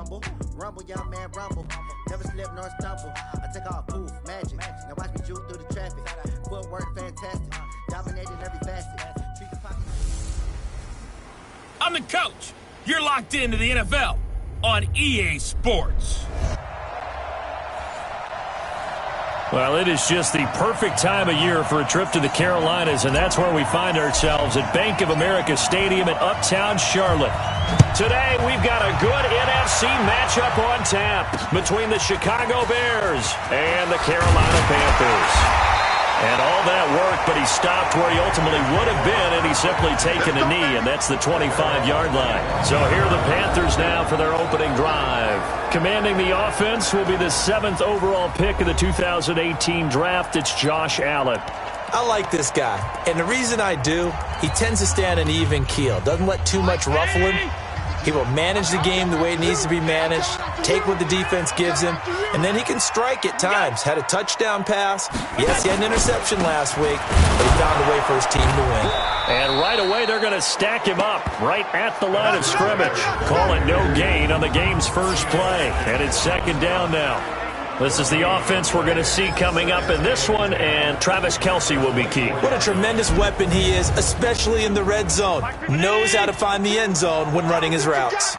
humble. Rumble, young man, rumble. Never slip nor stumble. I take off, poof, magic. Now watch me juke through the traffic. Footwork, fantastic. Dominating every facet. Treat the pocket. I'm the coach. You're locked into the NFL on EA Sports. Well, it is just the perfect time of year for a trip to the Carolinas, and that's where we find ourselves at Bank of America Stadium in Uptown Charlotte. Today, we've got a good NFC matchup on tap between the Chicago Bears and the Carolina Panthers. And all that work, but he stopped where he ultimately would have been, and he's simply taken a knee, and that's the 25-yard line. So here are the Panthers now for their opening drive. Commanding the offense will be the 7th overall pick of the 2018 draft. It's Josh Allen. I like this guy, and the reason I do, he tends to stay on an even keel. Doesn't let too much ruffle him. He will manage the game the way it needs to be managed, take what the defense gives him, and then he can strike at times. Had a touchdown pass. Yes, he had an interception last week, but he found a way for his team to win. And right away, they're going to stack him up right at the line of scrimmage. Call it no gain on the game's first play, and it's second down now. This is the offense we're going to see coming up in this one, and Travis Kelce will be key. What a tremendous weapon he is, especially in the red zone. Knows how to find the end zone when running his routes.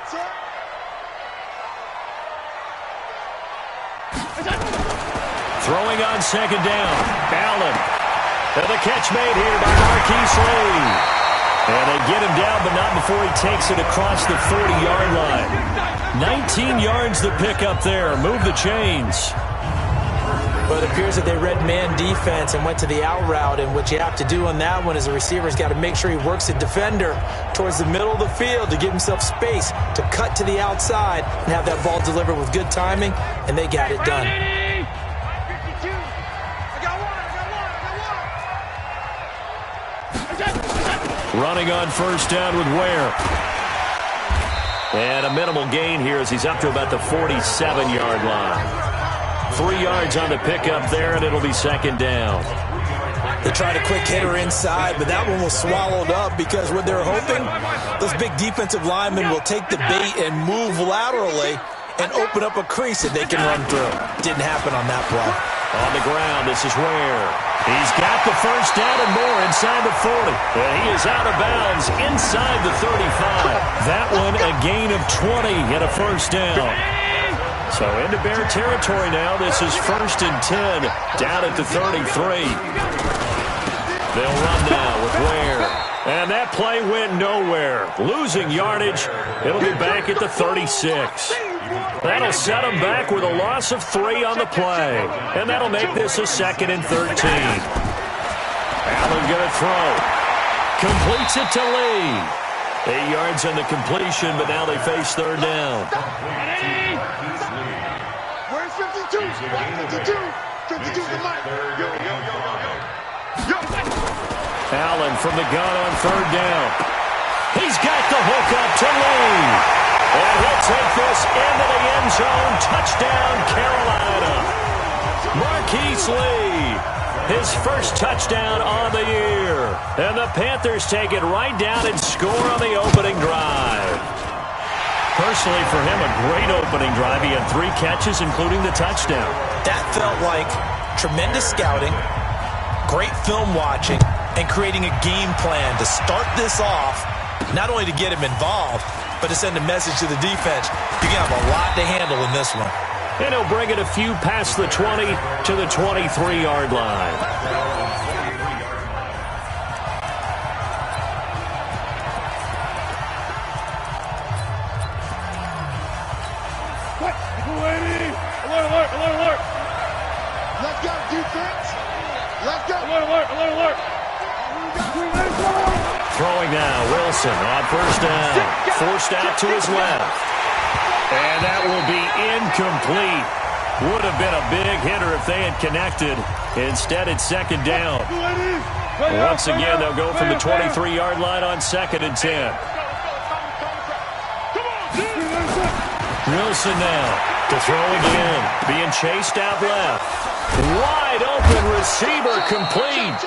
Throwing on second down, Allen. And the catch made here by Marquise Lee. And they get him down, but not before he takes it across the 40-yard line. 19 yards to pick up there. Move the chains. But it appears that they read man defense and went to the out route, and what you have to do on that one is the receiver's got to make sure he works the defender towards the middle of the field to give himself space to cut to the outside and have that ball delivered with good timing, and they got it done. Running on first down with Ware. And a minimal gain here as he's up to about the 47-yard line. 3 yards on the pickup there, and it'll be second down. They tried a quick hitter inside, but that one was swallowed up because what they're hoping, those big defensive linemen will take the bait and move laterally and open up a crease that they can run through. Didn't happen on that play. On the ground, this is Ware. He's got the first down and more inside the 40. And he is out of bounds inside the 35. That one a gain of 20 and a first down. So into Bear territory now. This is 1st and 10 down at the 33. They'll run now with Ware. And that play went nowhere. Losing yardage. It'll be back at the 36. That'll set them back with a loss of 3 on the play. And that'll make this a 2nd and 13. Allen going to throw. Completes it to Lee. 8 yards on the completion, but now they face third down. Where's 52? 52. 52 the mic. Allen from the gun on third down. He's got the hook up to Lee. And he'll take this into the end zone. Touchdown, Carolina. Marquise Lee, his first touchdown on the year. And the Panthers take it right down and score on the opening drive. Personally, for him, a great opening drive. He had 3 catches, including the touchdown. That felt like tremendous scouting, great film watching, and creating a game plan to start this off, not only to get him involved, but to send a message to the defense. You can have a lot to handle in this one. And he'll bring it a few past the 20 to the 23-yard line. Alert. Let's go, defense. Let's go. Alert. Throwing now, Wilson on first down. Forced out to his left. And that will be incomplete. Would have been a big hitter if they had connected. Instead, it's second down. Once again, they'll go from the 23-yard line on 2nd and 10. Wilson now to throw again. Being chased out left. Wide open receiver complete.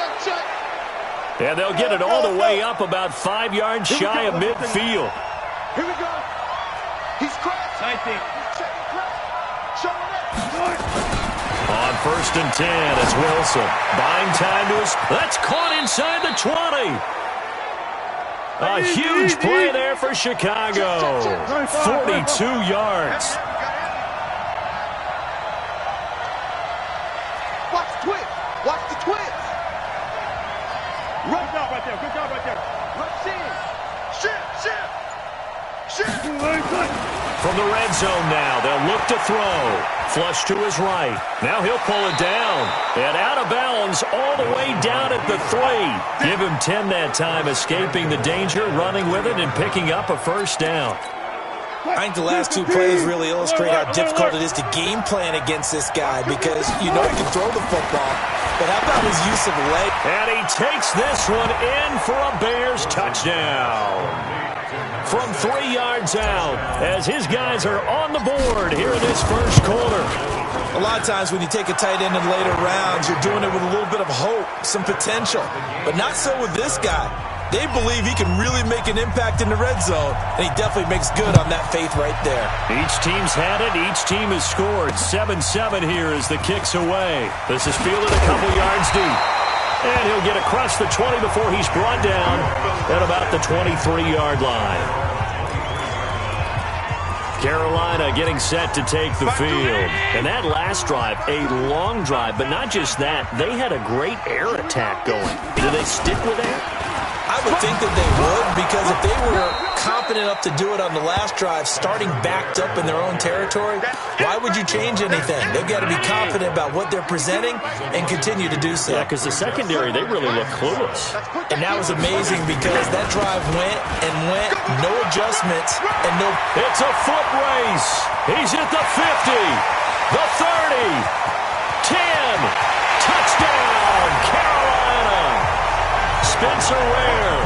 And they'll get it all the way up about 5 yards shy of midfield. Here we go. He's cracked. first and 10. It's Wilson. Buying time to his... That's caught inside the 20. A huge play there for Chicago. 42 yards. Watch the twist. Watch the twist. Good job right there. Good job right there. Rush in. Shift. From the red zone now, they'll look to throw. Flush to his right. Now he'll pull it down. And out of bounds all the way down at the 3. Give him 10 that time, escaping the danger, running with it, and picking up a first down. I think the last two plays really illustrate how difficult it is to game plan against this guy because you know he can throw the football, but how about his use of leg? And he takes this one in for a Bears touchdown. From 3 yards out, as his guys are on the board here in this first quarter. A lot of times when you take a tight end in later rounds, you're doing it with a little bit of hope, some potential, but not so with this guy. They believe he can really make an impact in the red zone, and he definitely makes good on that faith right there. Each team's had it. Each team has scored. 7-7 here as the kick's away. This is fielded a couple yards deep. And he'll get across the 20 before he's brought down at about the 23-yard line. Carolina getting set to take the field. And that last drive, a long drive, but not just that. They had a great air attack going. Do they stick with that? I would think that they would, because if they were confident enough to do it on the last drive, starting backed up in their own territory, why would you change anything? They've got to be confident about what they're presenting and continue to do so. Yeah, because the secondary, they really look clueless. And that was amazing because that drive went, no adjustments, and no... It's a foot race. He's at the 50, the 30, 10, touchdown, Carolina. Spencer Ware,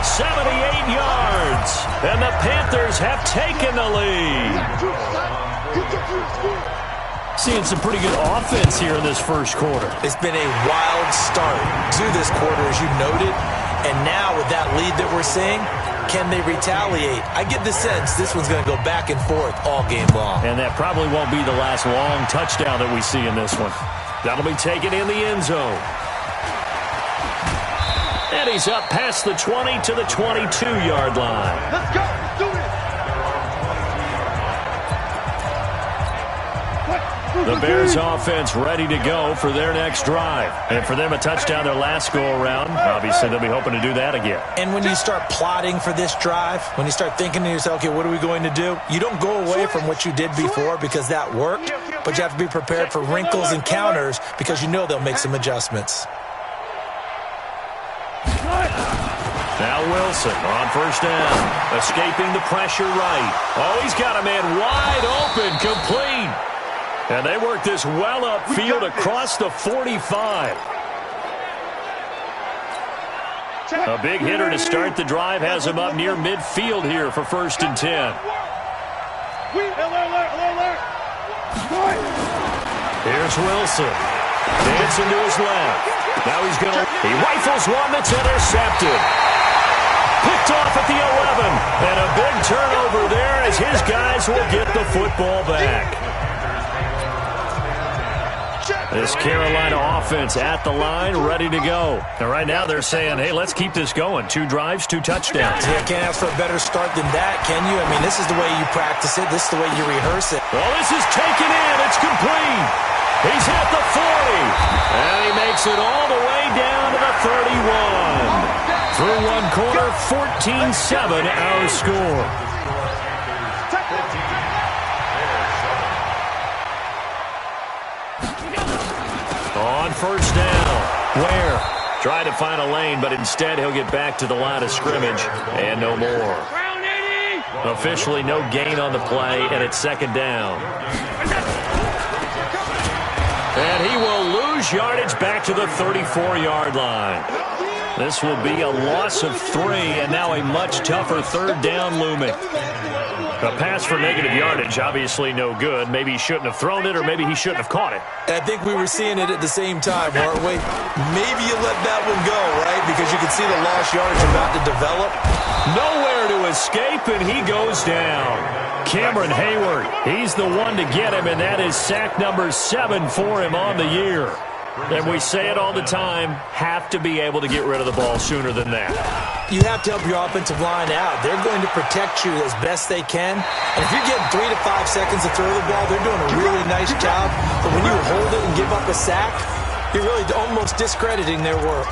78 yards, and the Panthers have taken the lead. Seeing some pretty good offense here in this first quarter. It's been a wild start to this quarter, as you noted, and now with that lead that we're seeing, can they retaliate? I get the sense this one's going to go back and forth all game long. And that probably won't be the last long touchdown that we see in this one. That'll be taken in the end zone. And he's up past the 20 to the 22-yard line. Let's go. Let's do it. The Bears offense ready to go for their next drive. And for them, a touchdown their last go-around. Obviously, they'll be hoping to do that again. And when you start plotting for this drive, when you start thinking to yourself, okay, what are we going to do? You don't go away from what you did before because that worked, but you have to be prepared for wrinkles and counters because you know they'll make some adjustments. Now Wilson on first down, escaping the pressure right. Oh, he's got a man wide open, complete. And they work this well upfield across the 45. A big hitter to start the drive has him up near midfield here for first and 10. Here's Wilson. Dancing to his left. Now he rifles one that's intercepted. Picked off at the 11. And a big turnover there as his guys will get the football back. This Carolina offense at the line, ready to go. And right now they're saying, hey, let's keep this going. 2 drives, 2 touchdowns. Yeah, can't ask for a better start than that, can you? I mean, this is the way you practice it. This is the way you rehearse it. Well, this is taken in. It's complete. He's at the 40. And he makes it all the way down to the 31. Through one quarter, 14-7 our score. On first down, Ware tried to find a lane, but instead he'll get back to the line of scrimmage and no more. Officially no gain on the play, and it's second down. And he will lose yardage back to the 34-yard line. This will be a loss of 3, and now a much tougher third down looming. A pass for negative yardage, obviously no good. Maybe he shouldn't have thrown it, or maybe he shouldn't have caught it. And I think we were seeing it at the same time, weren't we? Maybe you let that one go, right? Because you can see the lost yardage about to develop. Nowhere there to escape, and he goes down. Cameron Hayward, he's the one to get him, and that is sack number 7 for him on the year. And we say it all the time, have to be able to get rid of the ball sooner than that. You have to help your offensive line out. They're going to protect you as best they can. And if you're getting 3 to 5 seconds to throw the ball, they're doing a really nice job. But when you hold it and give up a sack, you're really almost discrediting their work.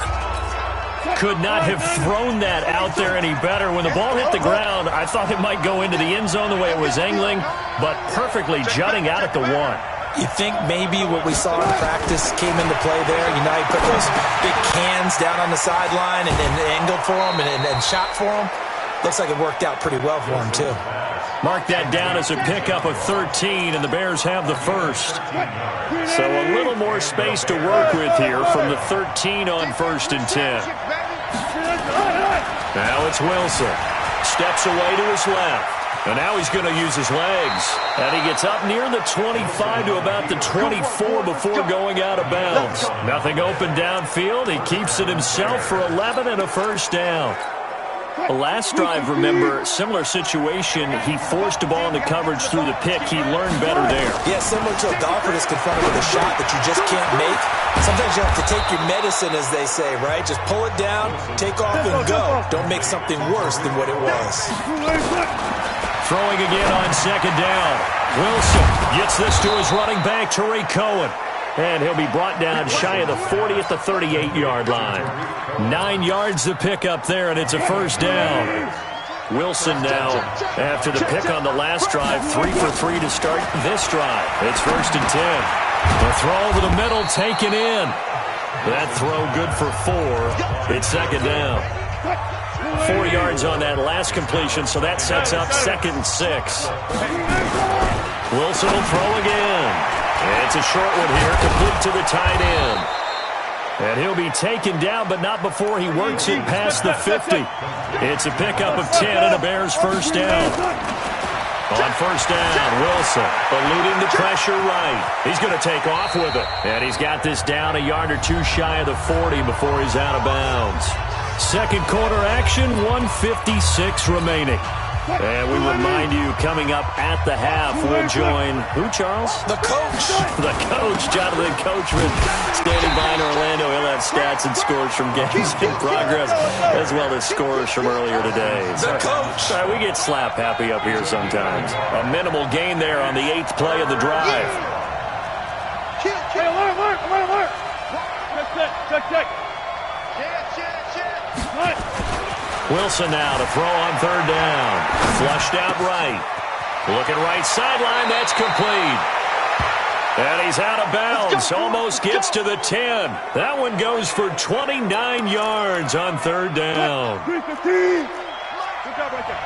Could not have thrown that out there any better. When the ball hit the ground, I thought it might go into the end zone the way it was angling, but perfectly jutting out at the 1. You think maybe what we saw in practice came into play there? You know, he put those big cans down on the sideline and then angled for him and shot for him. Looks like it worked out pretty well for him, too. Mark that down as a pickup of 13, and the Bears have the first. So a little more space to work with here from the 13 on 1st and 10. Now it's Wilson. Steps away to his left. And now he's going to use his legs. And he gets up near the 25 to about the 24 before going out of bounds. Nothing open downfield. He keeps it himself for 11 and a first down. The last drive, remember, similar situation. He forced a ball into coverage through the pick. He learned better there. Yeah, similar to a golfer that's confronted with a shot that you just can't make. Sometimes you have to take your medicine, as they say, right? Just pull it down, take off, and go. Don't make something worse than what it was. Throwing again on 2nd down. Wilson gets this to his running back, Tariq Cohen. And he'll be brought down shy of the 40 at the 38-yard line. 9 yards to pick up there, and it's a first down. Wilson now, after the pick on the last drive, 3 for 3 to start this drive. It's 1st and 10. The throw over the middle, taken in. That throw good for 4. It's 2nd down. 4 yards on that last completion, so that sets up 2nd and 6. Wilson will throw again. It's a short one here, complete to the tight end. And he'll be taken down, but not before he works it past the 50. It's a pickup of 10 and a Bears first down. On first down, Wilson eluding the pressure right. He's going to take off with it. And he's got this down a yard or 2 shy of the 40 before he's out of bounds. Second quarter action, 1:56 remaining. And we remind you, coming up at the half, we'll join who, Charles? The coach. The coach, Jonathan Coachman, standing by in Orlando. He'll have stats and scores from games in progress, as well as scores from earlier today. The coach. Sorry, we get slap happy up here sometimes. A minimal gain there on the 8th play of the drive. Hey, alert. Check. Wilson now to throw on 3rd down. Flushed out right. Looking right sideline. That's complete. And he's out of bounds. Almost gets to the 10. That one goes for 29 yards on 3rd down. 315. Good job right there.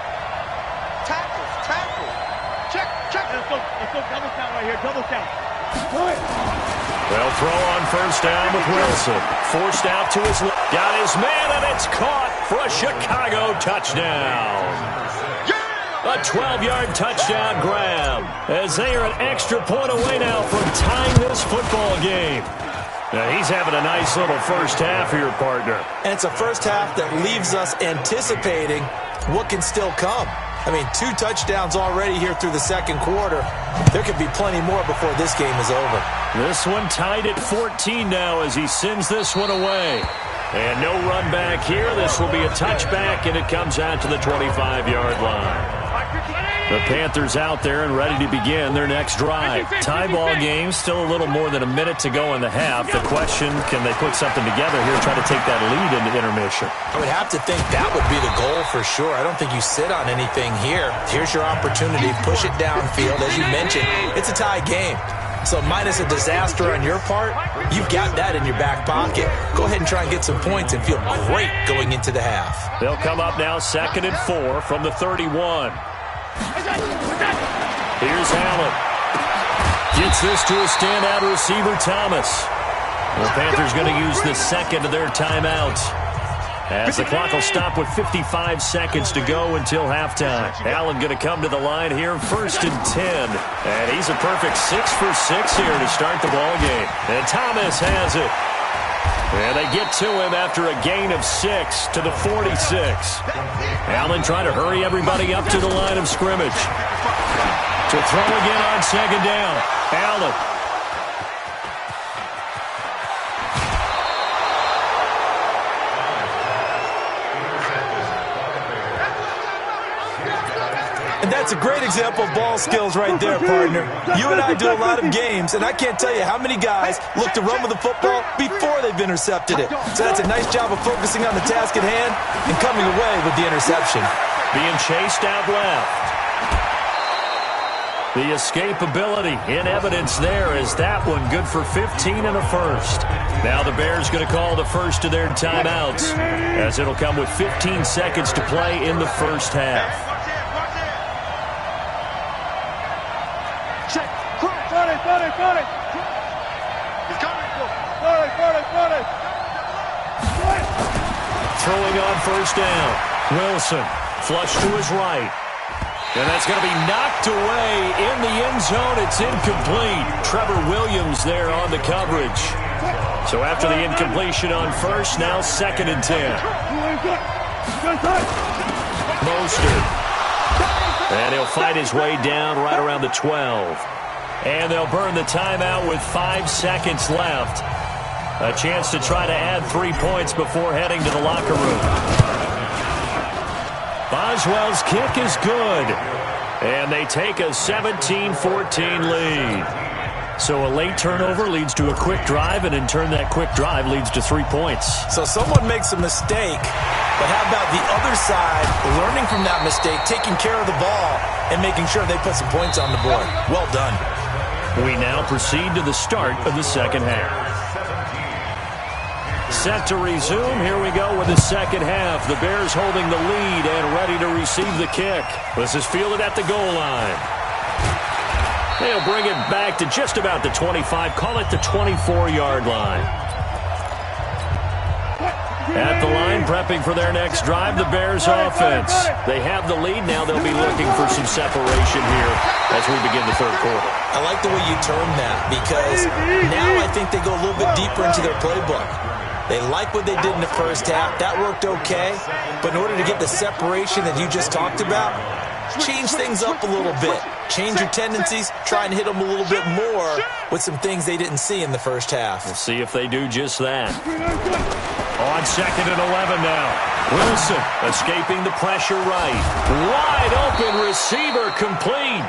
Tackle. Check. Let's go double count right here. Double count. They'll throw on 1st down with Wilson. Forced out to his left. Got his man, and it's caught for a Chicago touchdown. A 12-yard touchdown grab, as they are an extra point away now from tying this football game. Now he's having a nice little first half here, partner. And it's a first half that leaves us anticipating what can still come. I mean, 2 touchdowns already here through the second quarter. There could be plenty more before this game is over. This one tied at 14 now as he sends this one away. And no run back here. This will be a touchback, and it comes out to the 25-yard line. The Panthers out there and ready to begin their next drive. Tie ball game, still a little more than a minute to go in the half. The question, can they put something together here, try to take that lead into intermission? I would have to think that would be the goal for sure. I don't think you sit on anything here. Here's your opportunity. Push it downfield. As you mentioned, it's a tie game. So minus a disaster on your part, you've got that in your back pocket. Go ahead and try and get some points and feel great going into the half. They'll come up now 2nd and 4 from the 31. Here's Allen. Gets this to a standout receiver, Thomas. The Panthers going to use the second of their timeouts, as the clock will stop with 55 seconds to go until halftime. Allen going to come to the line here, 1st and 10. And he's a perfect 6 for 6 here to start the ball game. And Thomas has it. And they get to him after a gain of 6 to the 46. Allen trying to hurry everybody up to the line of scrimmage. To throw again on second down. Allen. And that's a great example of ball skills right there, partner. You and I do a lot of games, and I can't tell you how many guys look to run with the football before they've intercepted it. So that's a nice job of focusing on the task at hand and coming away with the interception. Being chased out left. The escapability in evidence there as that one good for 15 and a first. Now the Bears going to call the first of their timeouts as it'll come with 15 seconds to play in the first half. Check. Got it. He's coming. Got it. Throwing on first down. Wilson flush to his right. And that's going to be knocked away in the end zone. It's incomplete. Trevor Williams there on the coverage. So after the incompletion on first, now 2nd and 10. Mostert. And he'll fight his way down right around the 12. And they'll burn the timeout with 5 seconds left. A chance to try to add 3 points before heading to the locker room. Boswell's kick is good. And they take a 17-14 lead. So a late turnover leads to a quick drive, and in turn that quick drive leads to 3 points. So someone makes a mistake, but how about the other side learning from that mistake, taking care of the ball, and making sure they put some points on the board? Well done. We now proceed to the start of the second half. Set to resume. Here we go with the second half. The Bears holding the lead and ready to receive the kick. This is fielded at the goal line. They'll bring it back to just about the 25. Call it the 24-yard line. At the line, prepping for their next drive, the Bears offense. They have the lead. Now they'll be looking for some separation here as we begin the third quarter. I like the way you term that because now I think they go a little bit deeper into their playbook. They like what they did in the first half. That worked okay. But in order to get the separation that you just talked about, change things up a little bit. Change your tendencies. Try and hit them a little bit more with some things they didn't see in the first half. We'll see if they do just that. On 2nd and 11 now. Wilson escaping the pressure right. Wide open receiver complete.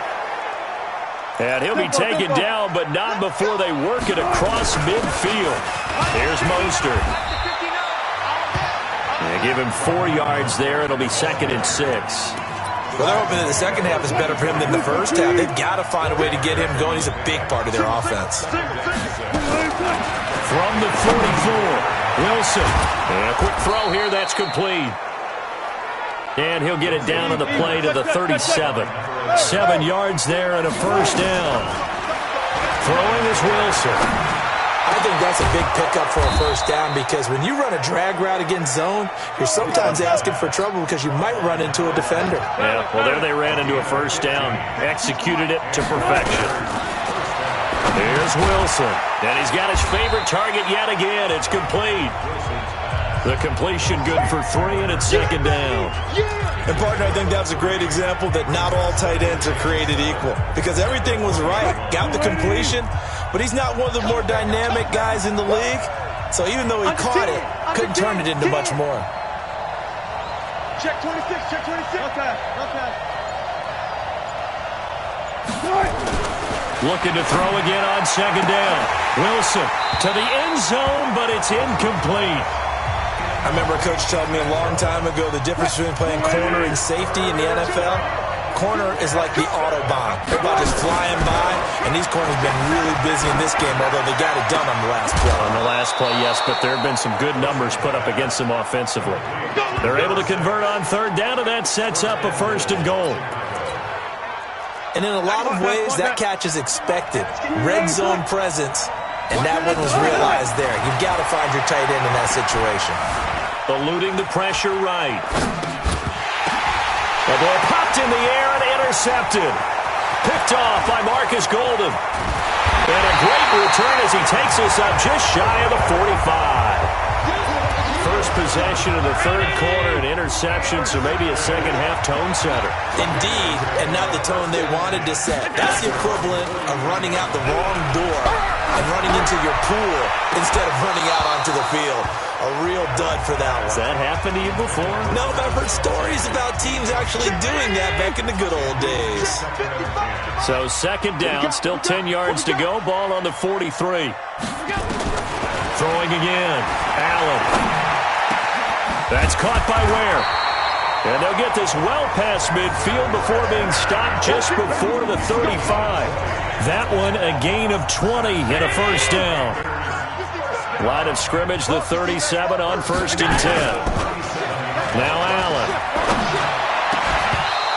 And he'll be taken down, but not before they work it across midfield. Here's Mostert. They give him 4 yards there. It'll be 2nd and 6. Well, they're hoping that the second half is better for him than the first half. They've got to find a way to get him going. He's a big part of their offense. From the 44, Wilson. And a quick throw here. That's complete. And he'll get it down on the play to the 37. 7 yards there and a first down. Throwing is Wilson. I think that's a big pickup for a first down because when you run a drag route against zone, you're sometimes asking for trouble because you might run into a defender. Yeah, well, there they ran into a first down. Executed it to perfection. Here's Wilson. And he's got his favorite target yet again. It's complete. The completion good for 3, and it's 2nd down. And, partner, I think that was a great example that not all tight ends are created equal because everything was right. Got the completion, but he's not one of the more dynamic guys in the league. So even though he caught it, couldn't turn it into much more. Check 26, check 26. Okay. Looking to throw again on 2nd down. Wilson to the end zone, but it's incomplete. I remember a coach telling me a long time ago the difference between playing corner and safety in the NFL. Corner is like the Autobahn. Everybody just flying by, and these corners have been really busy in this game, although they got it done on the last play. On the last play, yes, but there have been some good numbers put up against them offensively. They're able to convert on 3rd down, and that sets up a 1st and goal. And in a lot of ways, that catch is expected. Red zone presence, and that one was realized there. You've got to find your tight end in that situation. Eluding the pressure right. The ball popped in the air and intercepted. Picked off by Marcus Golden. And a great return as he takes us up just shy of the 45. possession of the third quarter, an interception, so maybe a second-half tone setter. Indeed, and not the tone they wanted to set. That's the equivalent of running out the wrong door and running into your pool instead of running out onto the field. A real dud for that one. Has that happened to you before? No, but I've heard stories about teams actually doing that back in the good old days. So second down, still 10 yards to go. Ball on the 43. Throwing again. Allen. That's caught by Ware. And they'll get this well past midfield before being stopped just before the 35. That one a gain of 20 and a first down. Line of scrimmage, the 37 on 1st and 10. Now Allen.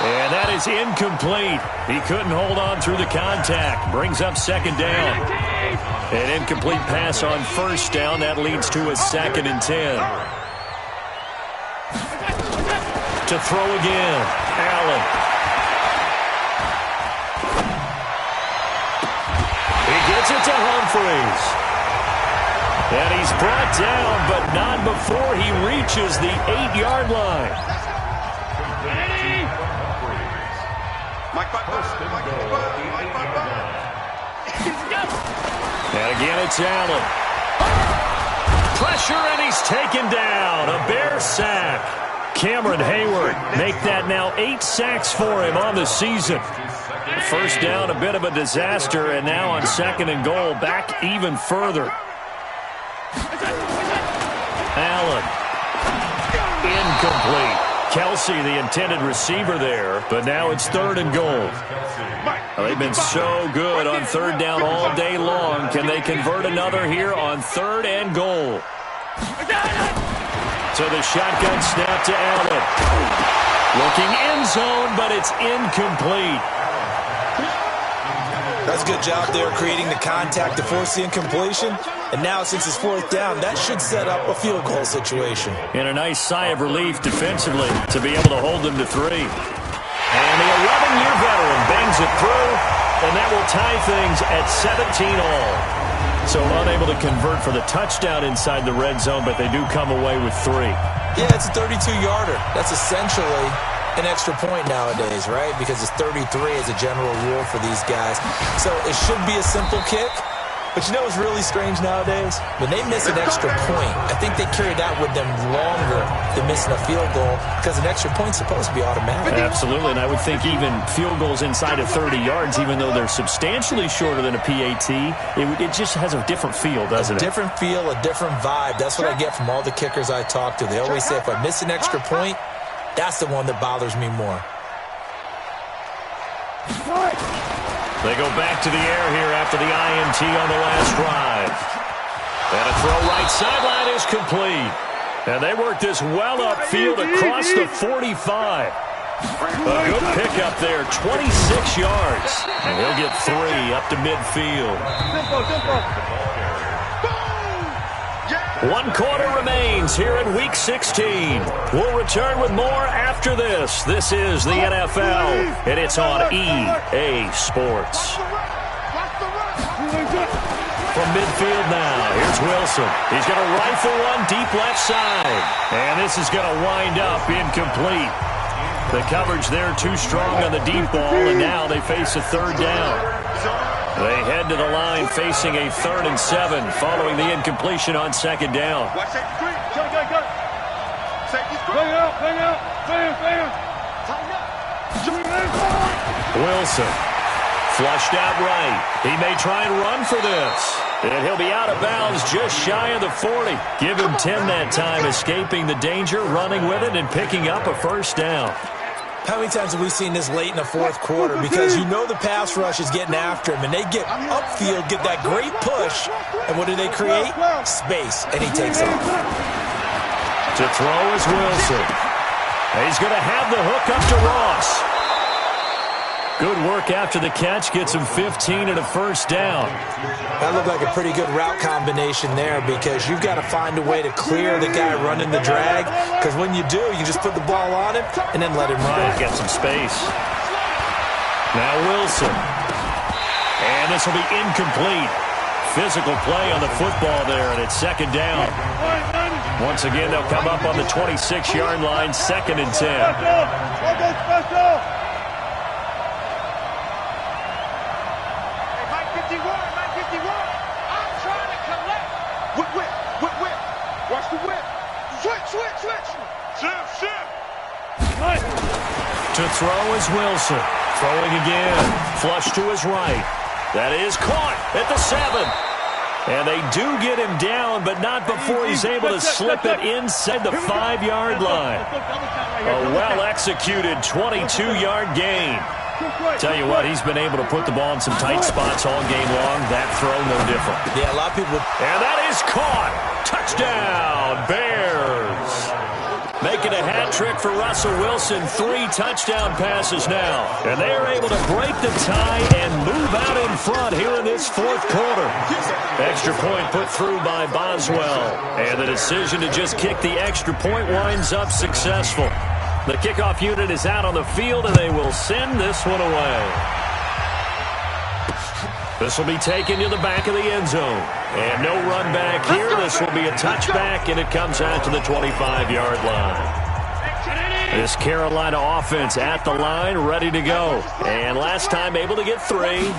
And that is incomplete. He couldn't hold on through the contact. Brings up second down. An incomplete pass on first down. That leads to a 2nd and 10. To throw again. Allen. He gets it to Humphries. And he's brought down, but not before he reaches the 8-yard line. And again, it's Allen. Pressure, and he's taken down. A Bear sack. Cameron Hayward make that now 8 sacks for him on the season. First down, a bit of a disaster, and now on 2nd and goal, back even further. Allen. Incomplete. Kelsey, the intended receiver there, but now it's 3rd and goal. Well, they've been so good on 3rd down all day long. Can they convert another here on 3rd and goal? So the shotgun snap to Allen. Looking end zone, but it's incomplete. That's a good job there creating the contact to force the incompletion. And now, since it's 4th down, that should set up a field goal situation. And a nice sigh of relief defensively to be able to hold them to 3. And the 11-year veteran bangs it through, and that will tie things at 17 all. So unable to convert for the touchdown inside the red zone, but they do come away with 3. Yeah, it's a 32-yarder. That's essentially an extra point nowadays, right? Because it's 33 as a general rule for these guys. So it should be a simple kick. But you know what's really strange nowadays? When they miss an extra point, I think they carry that with them longer than missing a field goal because an extra point's supposed to be automatic. Absolutely, and I would think even field goals inside of 30 yards, even though they're substantially shorter than a PAT, it just has a different feel, doesn't it? A different feel, a different vibe. That's what I get from all the kickers I talk to. They always say if I miss an extra point, that's the one that bothers me more. They go back to the air here after the INT on the last drive. And a throw right sideline is complete. And they work this well upfield across the 45. A good pickup there, 26 yards. And he'll get 3 up to midfield. 1 quarter remains here in Week 16. We'll return with more after this. This is the NFL, and it's on EA Sports. From midfield now, here's Wilson. He's going to rifle one deep left side. And this is going to wind up incomplete. The coverage there too strong on the deep ball, and now they face a 3rd down. They head to the line facing a 3rd and 7 following the incompletion on 2nd down. Wilson flushed out right. He may try and run for this. And he'll be out of bounds just shy of the 40. Give him 10 that time, escaping the danger, running with it, and picking up a first down. How many times have we seen this late in the 4th quarter? Because you know the pass rush is getting after him, and they get upfield, get that great push, and what do they create? Space, and he takes off. To throw is Wilson. He's going to have the hook up to Ross. Good work after the catch, gets him 15 and a first down. That looked like a pretty good route combination there because you've got to find a way to clear the guy running the drag because when you do, you just put the ball on him and then let him run. Get some space. Now Wilson. And this will be incomplete. Physical play on the football there, and it's 2nd down. Once again, they'll come up on the 26-yard line, 2nd and 10. Special. Mike 51. I'm trying to collect. Whip. Watch the whip. Switch. Shift. To throw is Wilson. Throwing again. Flush to his right. That is caught at the 7. And they do get him down, but not before he's able to slip it inside the 5-yard line. A well-executed 22-yard gain. Tell you what, he's been able to put the ball in some tight spots all game long. That throw, no different. Yeah, a lot of people. And that is caught. Touchdown, Bears. Making a hat trick for Russell Wilson. 3 touchdown passes now. And they are able to break the tie and move out in front here in this 4th quarter. Extra point put through by Boswell. And the decision to just kick the extra point winds up successful. The kickoff unit is out on the field, and they will send this one away. This will be taken to the back of the end zone. And no run back here. This will be a touchback, and it comes out to the 25-yard line. This Carolina offense at the line, ready to go. And last time able to get 3.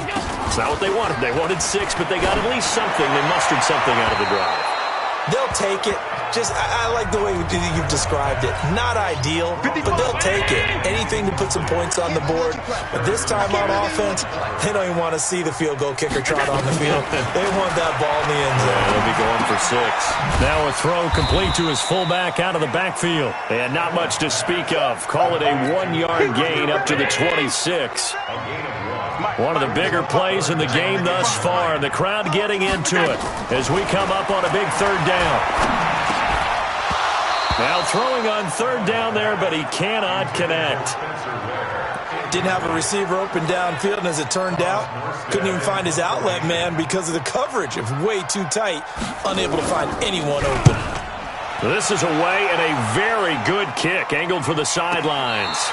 It's not what they wanted. They wanted 6, but they got at least something. They mustered something out of the drive. They'll take it. I like the way you've described it. Not ideal, but they'll take it. Anything to put some points on the board. But this time on offense, they don't even want to see the field goal kicker trot on the field. They want that ball in the end zone. Yeah, they'll be going for 6. Now a throw complete to his fullback out of the backfield. And not much to speak of. Call it a 1-yard gain up to the 26. One of the bigger plays in the game thus far. The crowd getting into it as we come up on a big 3rd down. Now throwing on 3rd down there, but he cannot connect. Didn't have a receiver open downfield, and as it turned out, couldn't even find his outlet man because of the coverage. It was way too tight, unable to find anyone open. This is away and a very good kick, angled for the sidelines.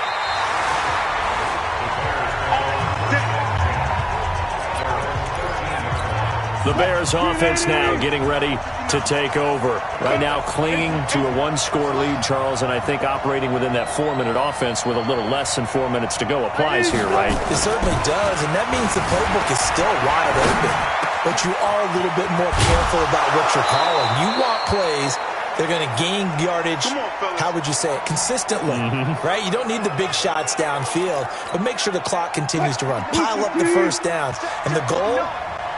The Bears offense now getting ready to take over. Right now clinging to a 1-score lead, Charles, and I think operating within that 4-minute offense with a little less than 4 minutes to go applies here, right? It certainly does, and that means the playbook is still wide open. But you are a little bit more careful about what you're calling. You want plays, they're going to gain yardage, how would you say it, consistently, right? You don't need the big shots downfield, but make sure the clock continues to run. Pile up the first downs, and the goal,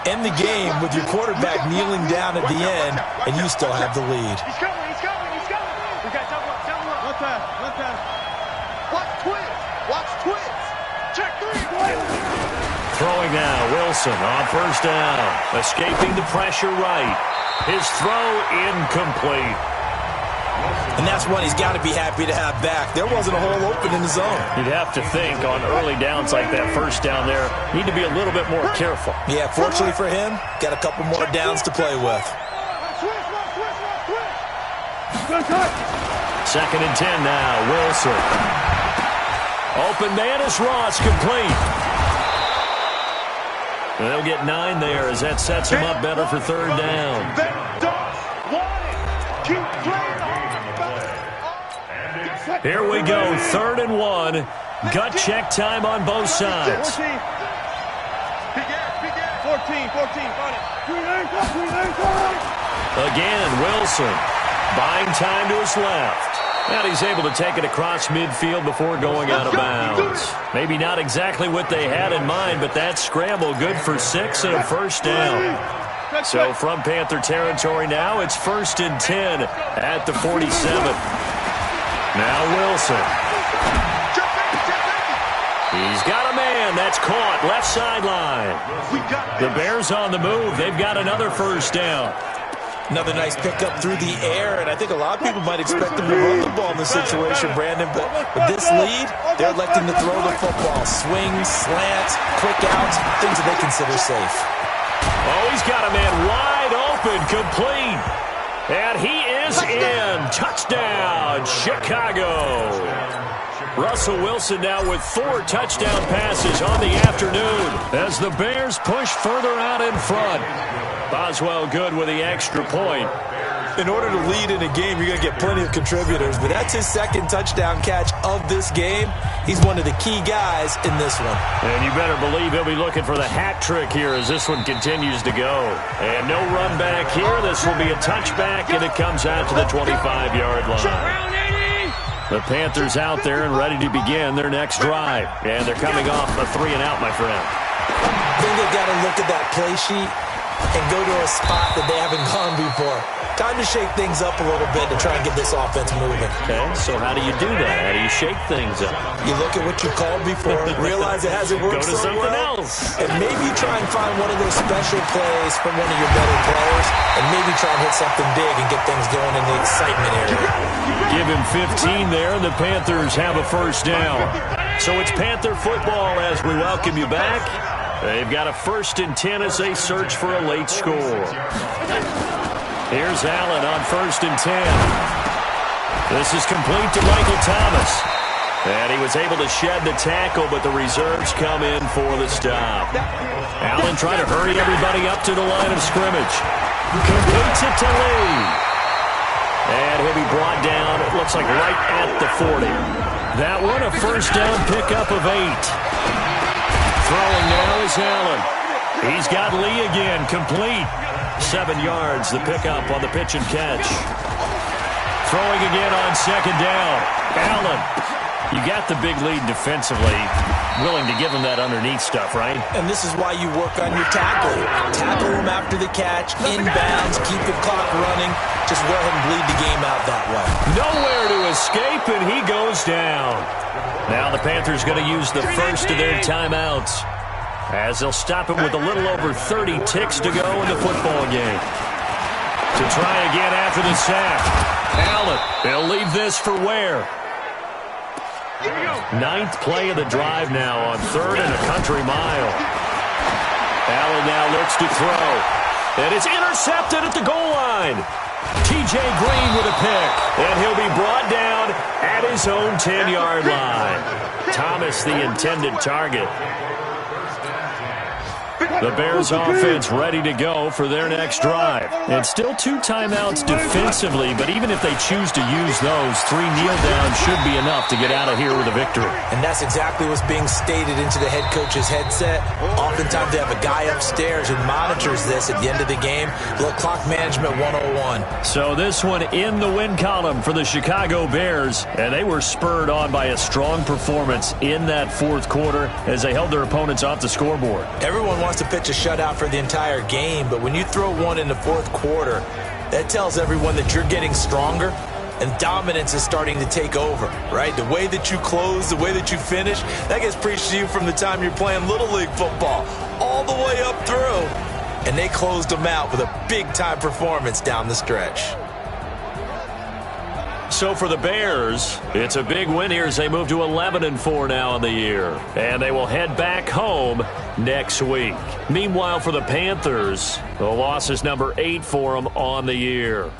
end the game with your quarterback kneeling down at the end, and you still have the lead. He's coming. We got double up. One pass. Watch twins. Check 3. Throwing now, Wilson on 1st down. Escaping the pressure right. His throw incomplete. And that's one he's got to be happy to have back. There wasn't a hole open in the zone. You'd have to think on early downs like that 1st down there, need to be a little bit more careful. Yeah, fortunately for him, got a couple more downs to play with. 2nd and 10 now, Wilson. Open man is Ross, complete. And they'll get 9 there as that sets him up better for 3rd down. Here we go, 3rd and 1. Gut check time on both sides. 14. Again, Wilson buying time to his left. And he's able to take it across midfield before going out of bounds. Maybe not exactly what they had in mind, but that scramble good for 6 and a 1st down. So from Panther territory now, it's 1st and 10 at the 47. Now Wilson. He's got a man. That's caught. Left sideline. The Bears on the move. They've got another 1st down. Another nice pickup through the air, and I think a lot of people might expect them to run the ball in this situation, Brandon, but with this lead, they're electing to throw the football. Swings, slants, quick outs, things that they consider safe. Oh, he's got a man wide open, complete. And he is in. Touchdown, Chicago. Russell Wilson now with 4 touchdown passes on the afternoon as the Bears push further out in front. Boswell good with the extra point. In order to lead in a game, you're going to get plenty of contributors, but that's his second touchdown catch of this game. He's one of the key guys in this one. And you better believe he'll be looking for the hat trick here as this one continues to go. And no run back here. This will be a touchback, and it comes out to the 25-yard line. The Panthers out there and ready to begin their next drive. And they're coming off a 3-and-out, my friend. I think they've got to look at that play sheet and go to a spot that they haven't gone before. Time to shake things up a little bit to try and get this offense moving. Okay, so how do you do that? How do you shake things up? You look at what you called before, realize it hasn't worked so well. Go to something else. And maybe try and find one of those special plays from one of your better players, and maybe try and hit something big and get things going in the excitement area. Give him 15 there, and the Panthers have a first down. So it's Panther football as we welcome you back. They've got a 1st and 10 as they search for a late score. Here's Allen on 1st and 10. This is complete to Michael Thomas. And he was able to shed the tackle, but the reserves come in for the stop. Allen trying to hurry everybody up to the line of scrimmage. Completes it to Lee. And he'll be brought down, it looks like right at the 40. That one a first down pickup of 8. Throwing now is Allen. He's got Lee again, complete. 7 yards, the pickup on the pitch and catch. Throwing again on 2nd down. Allen, you got the big lead defensively. Willing to give him that underneath stuff, right? And this is why you work on your tackle. Tackle him after the catch, inbounds, keep the clock running. Just let him bleed the game out that way. Nowhere to escape, and he goes down. Now the Panthers going to use the first of their timeouts, as they'll stop him with a little over 30 ticks to go in the football game. To try again after the sack. Allen, they'll leave this for Ware. 9th play of the drive now on 3rd and a country mile. Allen now looks to throw. And it's intercepted at the goal line. T.J. Green with a pick. And he'll be brought down at his own 10-yard line. Thomas the intended target. The Bears offense ready to go for their next drive. And still 2 timeouts defensively, but even if they choose to use those, 3 kneel downs should be enough to get out of here with a victory. And that's exactly what's being stated into the head coach's headset. Oftentimes they have a guy upstairs who monitors this at the end of the game. A little clock management 101. So this one in the win column for the Chicago Bears, and they were spurred on by a strong performance in that 4th quarter as they held their opponents off the scoreboard. Everyone wants to pitch a shutout for the entire game, but when you throw one in the 4th quarter, that tells everyone that you're getting stronger and dominance is starting to take over, right? The way that you close, the way that you finish, that gets preached to you from the time you're playing Little League football all the way up through. And they closed them out with a big-time performance down the stretch. So for the Bears, it's a big win here as they move to 11-4 now in the year. And they will head back home next week. Meanwhile, for the Panthers, the loss is number 8 for them on the year.